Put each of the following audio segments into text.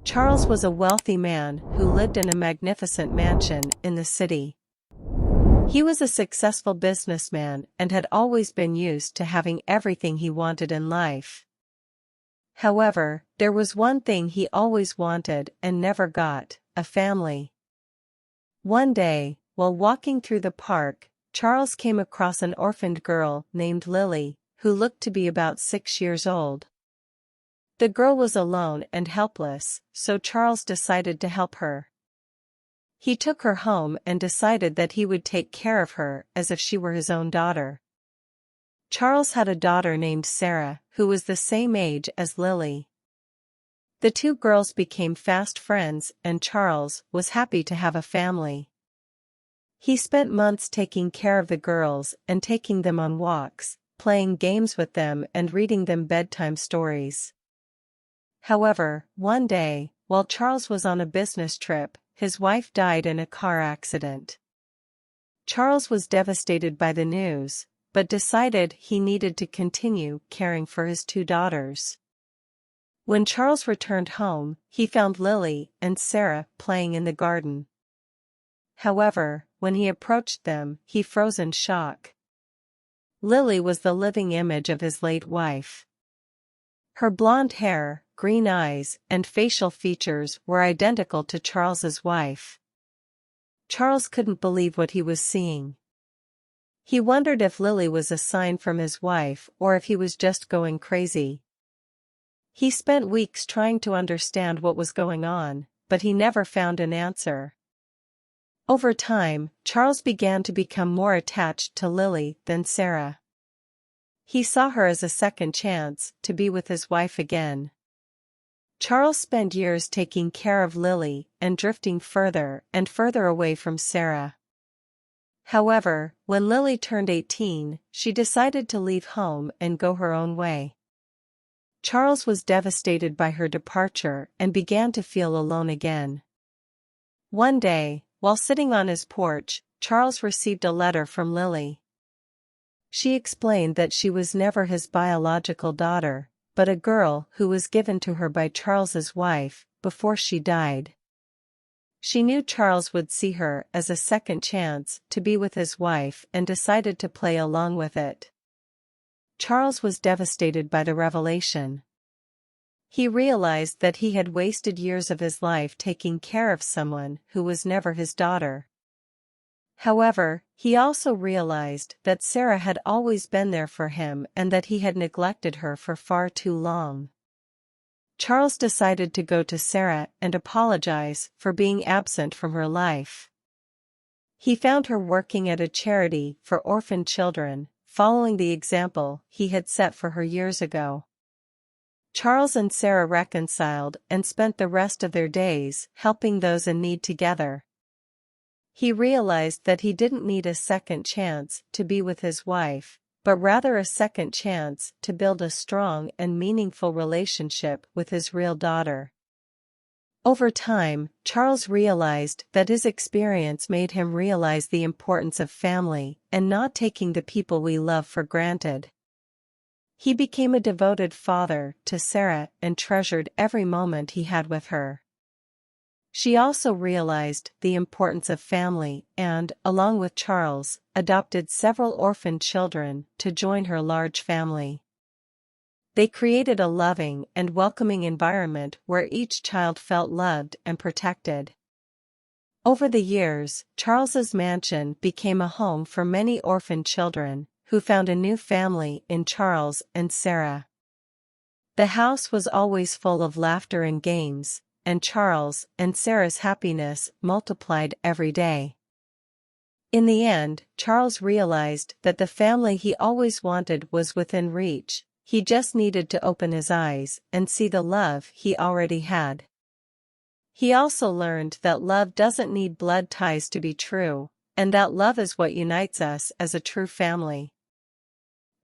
Charles was a wealthy man who lived in a magnificent mansion in the city. He was a successful businessman and had always been used to having everything he wanted in life. However, there was one thing he always wanted and never got: a family. One day, while walking through the park, Charles came across an orphaned girl named Lily, who looked to be about 6 years old. The girl was alone and helpless, so Charles decided to help her. He took her home and decided that he would take care of her as if she were his own daughter. Charles had a daughter named Sarah, who was the same age as Lily. The two girls became fast friends and Charles was happy to have a family. He spent months taking care of the girls and taking them on walks, playing games with them and reading them bedtime stories. However, one day, while Charles was on a business trip, his wife died in a car accident. Charles was devastated by the news, but decided he needed to continue caring for his two daughters. When Charles returned home, he found Lily and Sarah playing in the garden. However, when he approached them, he froze in shock. Lily was the living image of his late wife. Her blonde hair, green eyes, and facial features were identical to Charles's wife. Charles couldn't believe what he was seeing. He wondered if Lily was a sign from his wife or if he was just going crazy. He spent weeks trying to understand what was going on, but he never found an answer. Over time, Charles began to become more attached to Lily than Sarah. He saw her as a second chance to be with his wife again. Charles spent years taking care of Lily and drifting further and further away from Sarah. However, when Lily turned 18, she decided to leave home and go her own way. Charles was devastated by her departure and began to feel alone again. One day, while sitting on his porch, Charles received a letter from Lily. She explained that she was never his biological daughter, but a girl who was given to her by Charles's wife before she died. She knew Charles would see her as a second chance to be with his wife and decided to play along with it. Charles was devastated by the revelation. He realized that he had wasted years of his life taking care of someone who was never his daughter. However, he also realized that Sarah had always been there for him and that he had neglected her for far too long. Charles decided to go to Sarah and apologize for being absent from her life. He found her working at a charity for orphaned children, following the example he had set for her years ago. Charles and Sarah reconciled and spent the rest of their days helping those in need together. He realized that he didn't need a second chance to be with his wife, but rather a second chance to build a strong and meaningful relationship with his real daughter. Over time, Charles realized that his experience made him realize the importance of family and not taking the people we love for granted. He became a devoted father to Sarah and treasured every moment he had with her. She also realized the importance of family and, along with Charles, adopted several orphaned children to join her large family. They created a loving and welcoming environment where each child felt loved and protected. Over the years, Charles's mansion became a home for many orphaned children, who found a new family in Charles and Sarah. The house was always full of laughter and games, and Charles and Sarah's happiness multiplied every day. In the end, Charles realized that the family he always wanted was within reach. He just needed to open his eyes and see the love he already had. He also learned that love doesn't need blood ties to be true, and that love is what unites us as a true family.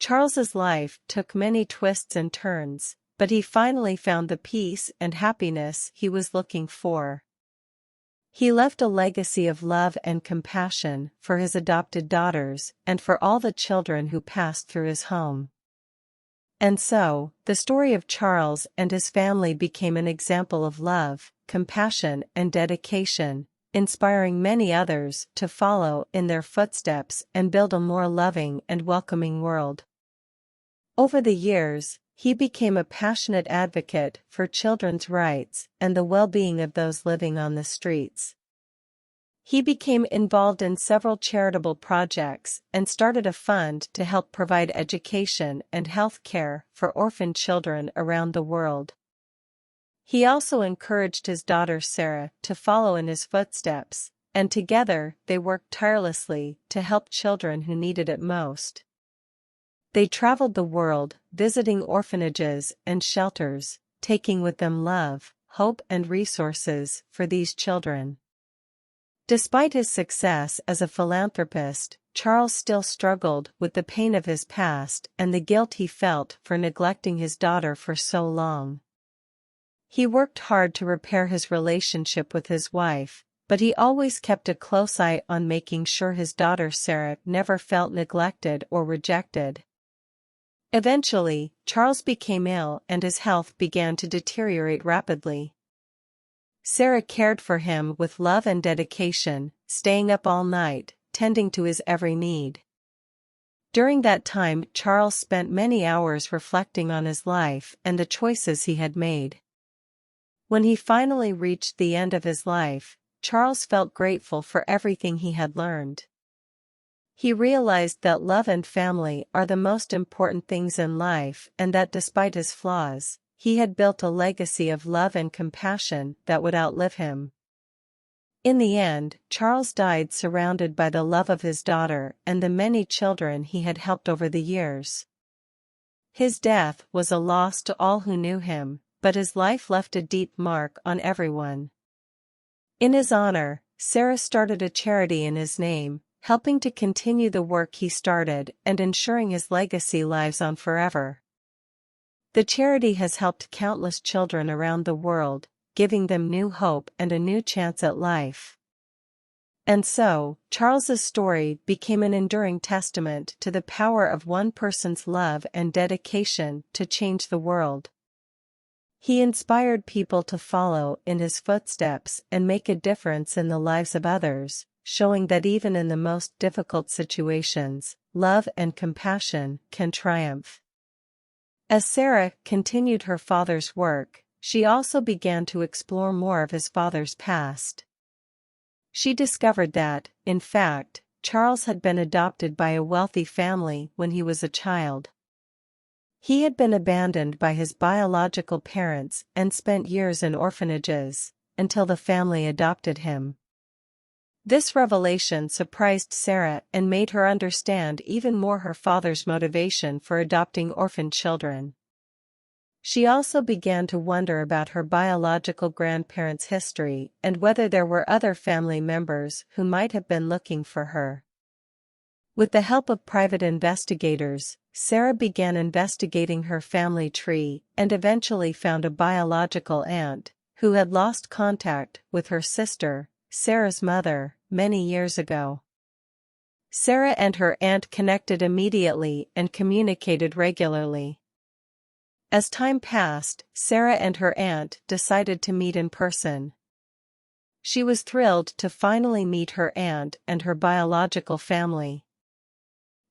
Charles's life took many twists and turns, but he finally found the peace and happiness he was looking for. He left a legacy of love and compassion for his adopted daughters and for all the children who passed through his home. And so, the story of Charles and his family became an example of love, compassion, and dedication, inspiring many others to follow in their footsteps and build a more loving and welcoming world. Over the years, he became a passionate advocate for children's rights and the well-being of those living on the streets. He became involved in several charitable projects and started a fund to help provide education and health care for orphan children around the world. He also encouraged his daughter Sarah to follow in his footsteps, and together they worked tirelessly to help children who needed it most. They traveled the world, visiting orphanages and shelters, taking with them love, hope, and resources for these children. Despite his success as a philanthropist, Charles still struggled with the pain of his past and the guilt he felt for neglecting his daughter for so long. He worked hard to repair his relationship with his wife, but he always kept a close eye on making sure his daughter Sarah never felt neglected or rejected. Eventually, Charles became ill and his health began to deteriorate rapidly. Sarah cared for him with love and dedication, staying up all night, tending to his every need. During that time, Charles spent many hours reflecting on his life and the choices he had made. When he finally reached the end of his life, Charles felt grateful for everything he had learned. He realized that love and family are the most important things in life and that despite his flaws, he had built a legacy of love and compassion that would outlive him. In the end, Charles died surrounded by the love of his daughter and the many children he had helped over the years. His death was a loss to all who knew him, but his life left a deep mark on everyone. In his honor, Sarah started a charity in his name, helping to continue the work he started and ensuring his legacy lives on forever. The charity has helped countless children around the world, giving them new hope and a new chance at life. And so, Charles's story became an enduring testament to the power of one person's love and dedication to change the world. He inspired people to follow in his footsteps and make a difference in the lives of others, showing that even in the most difficult situations, love and compassion can triumph. As Sarah continued her father's work, she also began to explore more of his father's past. She discovered that, in fact, Charles had been adopted by a wealthy family when he was a child. He had been abandoned by his biological parents and spent years in orphanages, until the family adopted him. This revelation surprised Sarah and made her understand even more her father's motivation for adopting orphan children. She also began to wonder about her biological grandparents' history and whether there were other family members who might have been looking for her. With the help of private investigators, Sarah began investigating her family tree and eventually found a biological aunt, who had lost contact with her sister, Sarah's mother, many years ago. Sarah and her aunt connected immediately and communicated regularly. As time passed, Sarah and her aunt decided to meet in person. She was thrilled to finally meet her aunt and her biological family.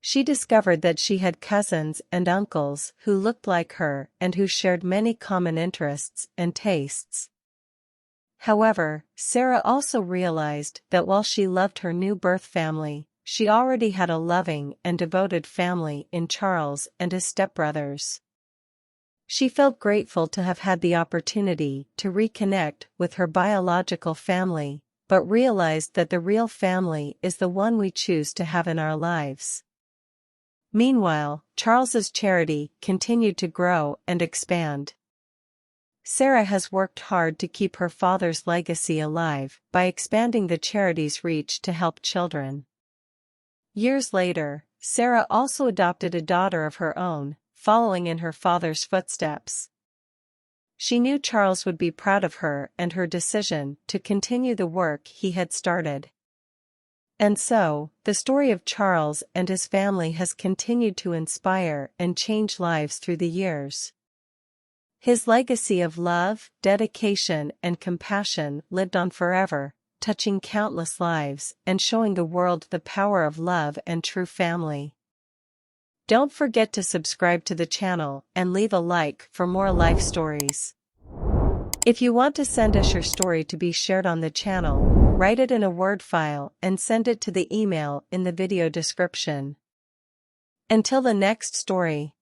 She discovered that she had cousins and uncles who looked like her and who shared many common interests and tastes. However, Sarah also realized that while she loved her new birth family, she already had a loving and devoted family in Charles and his stepbrothers. She felt grateful to have had the opportunity to reconnect with her biological family, but realized that the real family is the one we choose to have in our lives. Meanwhile, Charles's charity continued to grow and expand. Sarah has worked hard to keep her father's legacy alive by expanding the charity's reach to help children. Years later, Sarah also adopted a daughter of her own, following in her father's footsteps. She knew Charles would be proud of her and her decision to continue the work he had started. And so, the story of Charles and his family has continued to inspire and change lives through the years. His legacy of love, dedication, and compassion lived on forever, touching countless lives and showing the world the power of love and true family. Don't forget to subscribe to the channel and leave a like for more life stories. If you want to send us your story to be shared on the channel, write it in a Word file and send it to the email in the video description. Until the next story.